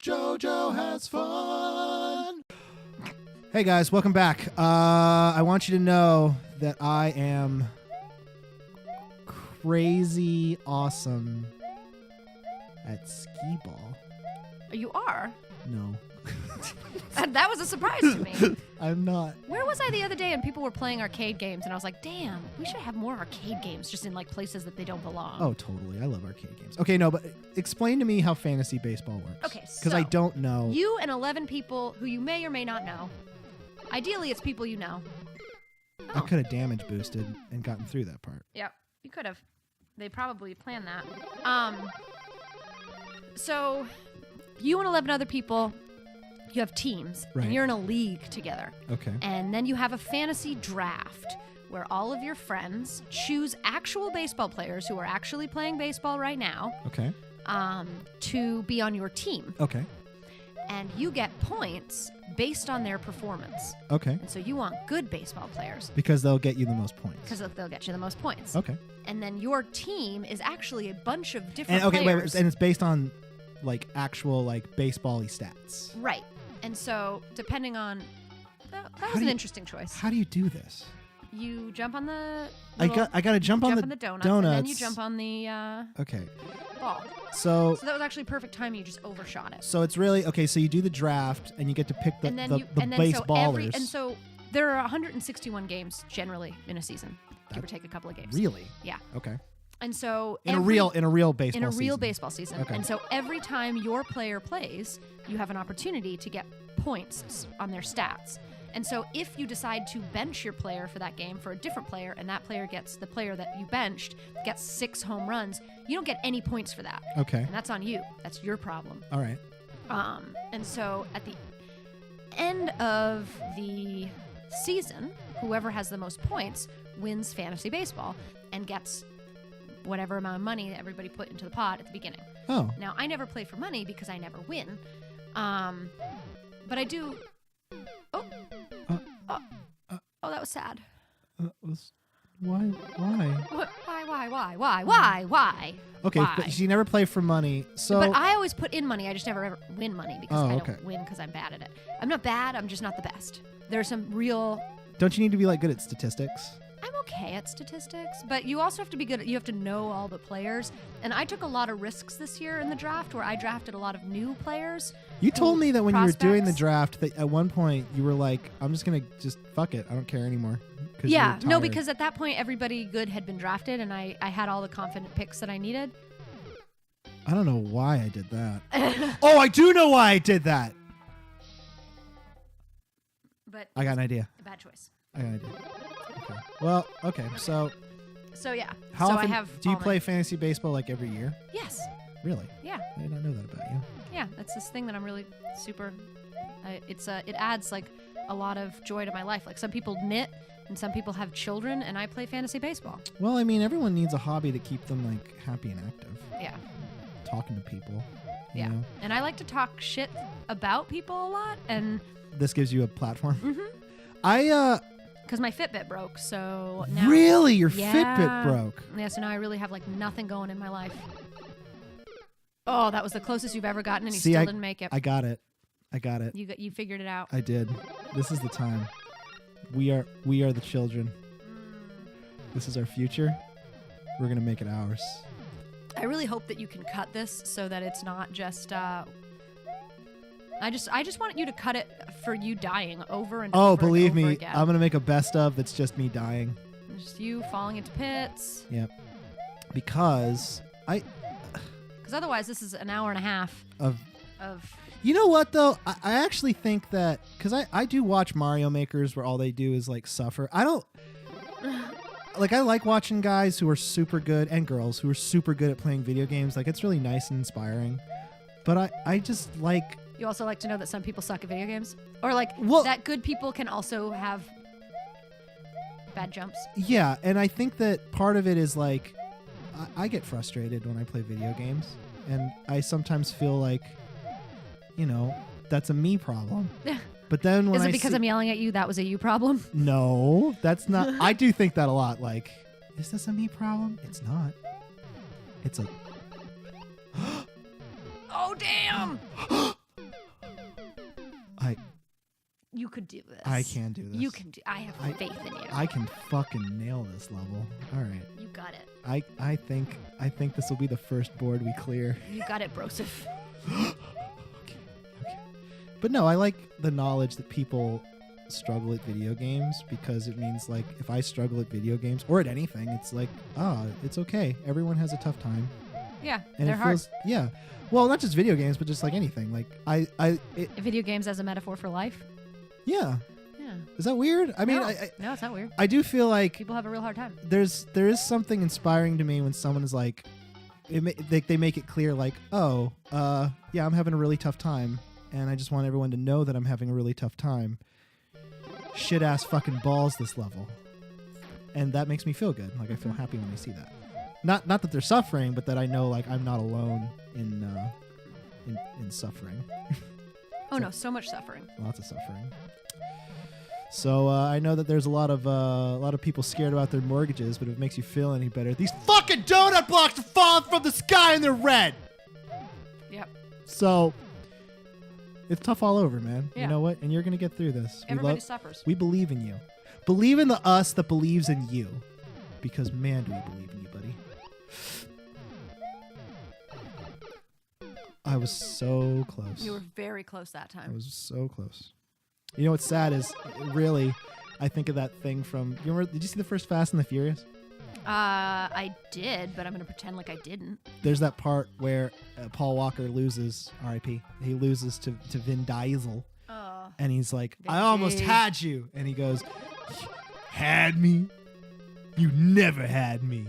JoJo has fun. Hey guys, welcome back. I want you to know that I am crazy awesome at skee ball. You are? No. That was a surprise to me. I'm not. Where was I the other day and people were playing arcade games and I was like, damn, we should have more arcade games just in like places that they don't belong. Oh, totally. I love arcade games. Okay, no, but explain to me how fantasy baseball works. Okay, Because I don't know. You and 11 people who you may or may not know. Ideally, it's people you know. I could have damage boosted and gotten through that part. Yep, you could have. They probably planned that. So, you and 11 other people, you have teams, Right. and you're in a league together. Okay. And then you have a fantasy draft where all of your friends choose actual baseball players who are actually playing baseball right now Okay. to be on your team. Okay. And you get points based on their performance. Okay. And so you want good baseball players Because they'll get you the most points. because they'll get you the most points. Okay. And then your team is actually a bunch of different And okay, players. wait, and it's based on like actual like baseball-y stats. Right. And so depending on that How was do an you- interesting choice. How do you do this? You jump on the I got to jump on the donuts, donuts. and then you jump on the Okay. ball. So So that was actually perfect timing. You just overshot it. so it's really okay, so you do the draft and you get to pick the and then baseballers. so there are 161 games generally in a season. Give or take a couple of games. Really? Yeah. Okay. And so In a real baseball in a real season. baseball season. Okay. And so every time your player plays, you have an opportunity to get points on their stats. And so if you decide to bench your player for that game for a different player, and that player gets the player that you benched gets 6 home runs, you don't get any points for that. Okay. And that's on you. That's your problem. All right. And so at the end of the season, whoever has the most points wins fantasy baseball and gets whatever amount of money that everybody put into the pot at the beginning. Oh. Now, I never play for money because I never win. But I do... Oh, that was sad. Why? What? Why? Okay, Why? but you never play for money. So But I always put in money. I just never ever win money because Oh, I okay. don't win because I'm bad at it. I'm not bad. I'm just not the best. There's some real... don't you need to be like good at statistics? I'm okay at statistics, but you also have to be good. You have to know all the players. And I took a lot of risks this year in the draft where I drafted a lot of new players. You told me that when you were doing the prospects. draft that at one point you were like, I'm just going to just fuck it. I don't care anymore. 'Cause you Yeah, were no, tired. because at that point everybody good had been drafted and I had all the confident picks that I needed. I don't know why I did that. Oh, I do know why I did that. But I got an idea. a bad choice. I got an idea. Okay. Well, okay. So So yeah. how so often I have do you all play fantasy baseball like every year? Yes. Really? Yeah. I did not know that about you. Yeah, that's this thing that I'm really super. It adds like a lot of joy to my life. Like some people knit, and some people have children, and I play fantasy baseball. Well, I mean, everyone needs a hobby to keep them like happy and active. Yeah, Talking to people. you yeah. know? And I like to talk shit about people a lot, and This gives you a platform. Mm-hmm. Because my Fitbit broke, so now Really? Your Yeah. Fitbit broke. Yeah, so now I really have like nothing going in my life. Oh, that was the closest you've ever gotten, and you See, still didn't make it. I got it. You figured it out. I did. This is the time. We are the children. This is our future. We're gonna make it ours. I really hope that you can cut this so that it's not just. I just want you to cut it for you dying over and over. Oh, believe and over me, again. I'm gonna make a best of that's just me dying. Just you falling into pits. Yep. Because Because otherwise, this is an hour and a half of. of. You know what though? I actually think that because I do watch Mario makers where all they do is like suffer. I don't. Like I like watching guys who are super good and girls who are super good at playing video games. Like it's really nice and inspiring. But I just like. You also like to know that some people suck at video games, or like Well- that good people can also have bad jumps. Yeah, and I think that part of it is like I get frustrated when I play video games, and I sometimes feel like, you know, that's a me problem. But then when Is it I because see- I'm yelling at you? That was a you problem. No, that's not. I do think that a lot. Like, is this a me problem? It's not. It's a. Oh damn! You could do this. I can do this. You can do. I have faith in you. I can fucking nail this level. All right. You got it. I think this will be the first board we clear. You got it, Broseph. Okay. But no, I like the knowledge that people struggle at video games, because it means like if I struggle at video games or at anything, it's like, it's okay. Everyone has a tough time. Yeah, And they're it hard. feels, yeah. Well, not just video games, but just like anything. Like Video games as a metaphor for life. yeah. Yeah. Is that weird? I mean, No, it's not weird. I do feel like People have a real hard time. there is something inspiring to me when someone is like, they make it clear like, yeah, I'm having a really tough time, and I just want everyone to know that I'm having a really tough time. Shit ass fucking balls this level, and that makes me feel good. Like I feel happy when I see that. Not that they're suffering, but that I know like I'm not alone in suffering. Oh no, so much suffering. Lots of suffering. So I know that there's a lot of people scared about their mortgages, but if it makes you feel any better, these fucking donut blocks are falling from the sky and they're red. Yep. So it's tough all over, man. Yeah. You know what? And you're gonna get through this. Everybody suffers. We believe in you. Believe in the us that believes in you, because man, do we believe in you, buddy. I was so close. You were very close that I time. was so close. You know what's sad is, really, I think of that thing from. You remember? Did you see the first Fast and the Furious? I did, but I'm gonna pretend like I didn't. There's that part where Paul Walker loses, R.I.P. He loses to Vin Diesel, Oh. and he's like, Vin "I almost Diesel. had you," and he goes, "Had me? You never had me.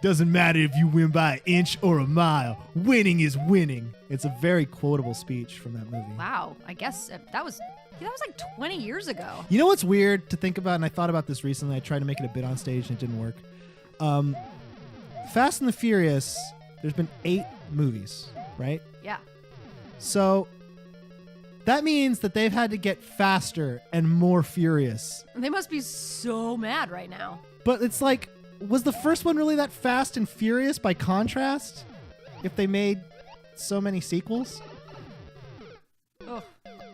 Doesn't matter if you win by an inch or a mile. Winning is winning." It's a very quotable speech from that movie. Wow. I guess that was like 20 years ago. You know what's weird to think about, and I thought about this recently. I tried to make it a bit on stage and it didn't work. Fast and the Furious, there's been 8 movies, right? Yeah. So that means that they've had to get faster and more furious. They must be so mad right now. But it's like, was the first one really that fast and furious by contrast? If they made so many sequels? Ugh.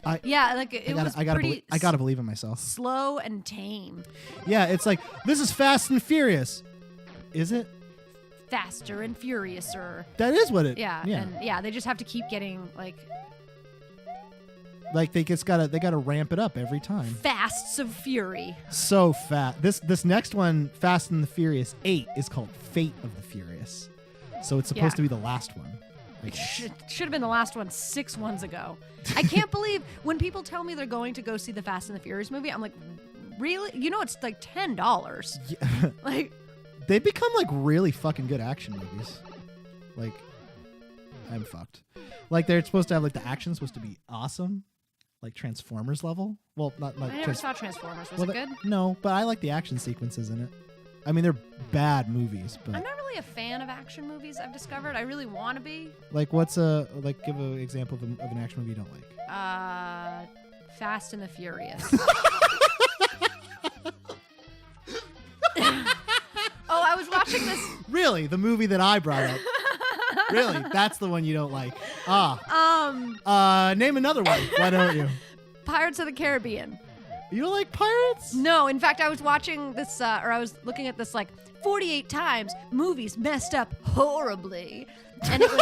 I gotta believe in myself. Slow and tame. Yeah, it's like, this is Fast and Furious. Is it? Faster and furiouser. That is what it. Yeah. Yeah. And yeah, they just have to keep getting like They gotta ramp it up every time. fasts of fury. So fat. This next one, Fast and the Furious 8, is called Fate of the Furious. So it's supposed to be the last one. I guess. Should have been the last one 6 ones ago. I can't believe when people tell me they're going to go see the Fast and the Furious movie, I'm like, really? You know, it's like $10. Yeah. Like, They become like really fucking good action movies. Like, I'm fucked. Like they're supposed to have like the action's supposed to be awesome, like Transformers level. Well, not I never saw Transformers. Was it good? No, but I like the action sequences in it. I mean, they're bad movies, but I'm not really a fan of action movies. I've discovered I really want to be. like, give an example of an action movie you don't like. Fast and the Furious. Oh, I was watching this. Really, the movie that I brought up. Really, that's the one you don't like. Name another one. Why don't you? Pirates of the Caribbean. You don't like pirates? No, in fact, I was watching this, or I was looking at this, like, 48 times movies messed up horribly. And it was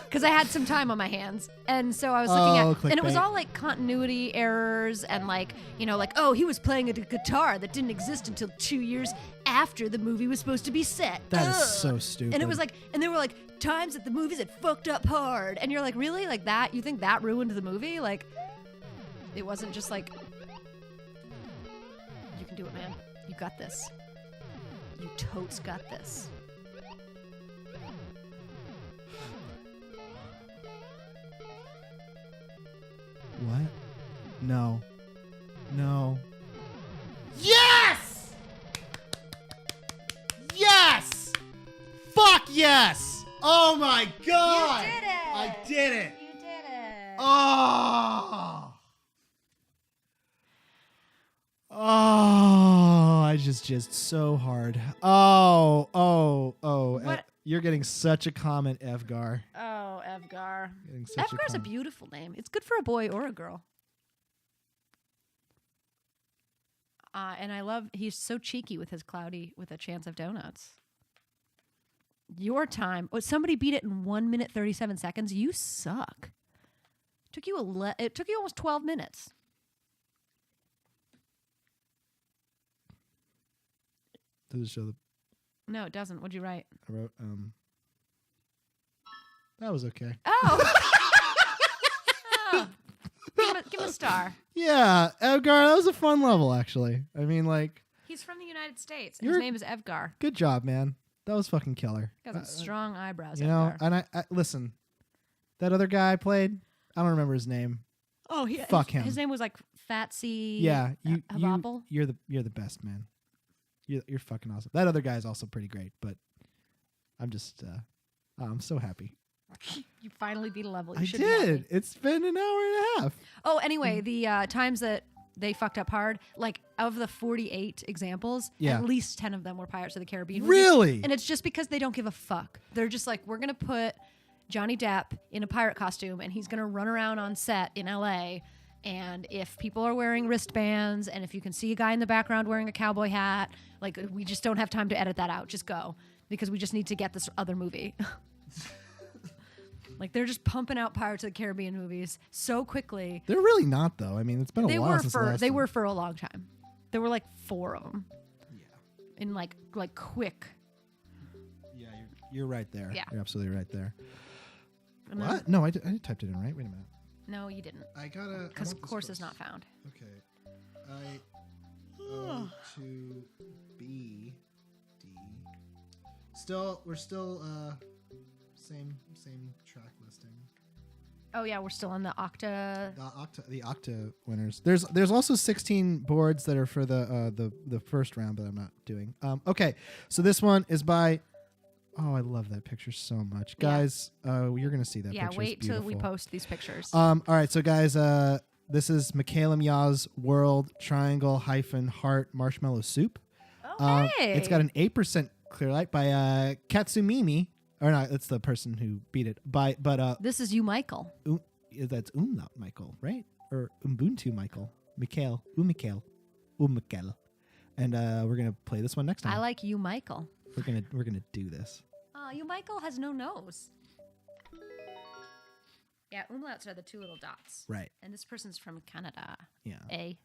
because I had some time on my hands. And so I was looking at, and it was clickbait. all like continuity errors and like, you know, like, oh, he was playing a guitar that didn't exist until 2 years after the movie was supposed to be set. That is Ugh. so stupid. And it was like, and they were like, times that the movies had fucked up hard. And you're like, really? Like that? You think that ruined the movie? Like, it wasn't just like, you can do it, man. You got this. You totes got this. What? No. No. Yes! Yes! Fuck yes! Oh my god! You did it! I did it! You did it! Oh! Oh, I just jizzed so hard. Oh. What? You're getting such a comment, Evgar. Oh, Evgar. Getting such Evgar's a con- beautiful name. It's good for a boy or a girl. And I love, he's so cheeky with his cloudy with a chance of donuts. Your time. Oh, somebody beat it in 1 minute 37 seconds. You suck. It took you almost 12 minutes. Does it show the? No, it doesn't. What'd you write? I wrote. That was okay. Oh. Oh. Give him a star. Yeah, Evgar, that was a fun level, actually. I mean, like, He's from the United States. You're- His name is Evgar. good job, man. That was fucking killer. Got some strong eyebrows. You know, Evgar. and I listen. That other guy I played, I don't remember his name. Oh, Fuck him. His name was like Fatsy. Yeah, Habapple? you're the best, man. You're fucking awesome. That other guy is also pretty great, but I'm just I'm so happy. You finally beat a level. You I should be happy. did. It's been an hour and a half. Oh, anyway, the times that they fucked up hard, like of the 48 examples, Yeah. at least 10 of them were Pirates of the Caribbean. movies. Really? And it's just because they don't give a fuck. They're just like, we're going to put Johnny Depp in a pirate costume and he's going to run around on set in LA. And if people are wearing wristbands and if you can see a guy in the background wearing a cowboy hat, like we just don't have time to edit that out. Just go because we just need to get this other movie. Like they're just pumping out Pirates of the Caribbean movies so quickly. They're really not, though. I mean, it's been a They while were since the for last they one. were for a long time. There were like 4 of them Yeah. in like quick. Yeah, you're right there. Yeah. You're absolutely right there. And then- What? No, I typed it in right. Wait a minute. No, you didn't. I gotta. Because course is not found. Okay. O to B D. We're still same track listing. Oh yeah, we're still on the Octa. The Octa winners. There's also 16 boards that are for the first round, but I'm not doing. Okay, so this one is by. Oh, I love that picture so much, Yeah. guys. You're gonna see that. Yeah, picture. wait It's till we beautiful. post these pictures. All right, so guys, this is Michaela Mia's World Triangle Heart Marshmallow Soup. Okay. It's got an 8% clear light by Katsumimi, or not? That's the person who beat it. This is you, Michael. That's Umlaut Michael, right? Or Ubuntu Michael, Mikhail, Umikael, and we're gonna play this one next time. I like you, Michael. We're gonna do this. Oh, you, Michael has no nose. Yeah, umlauts are the 2 little dots. Right. And this person's from Canada. Yeah. A.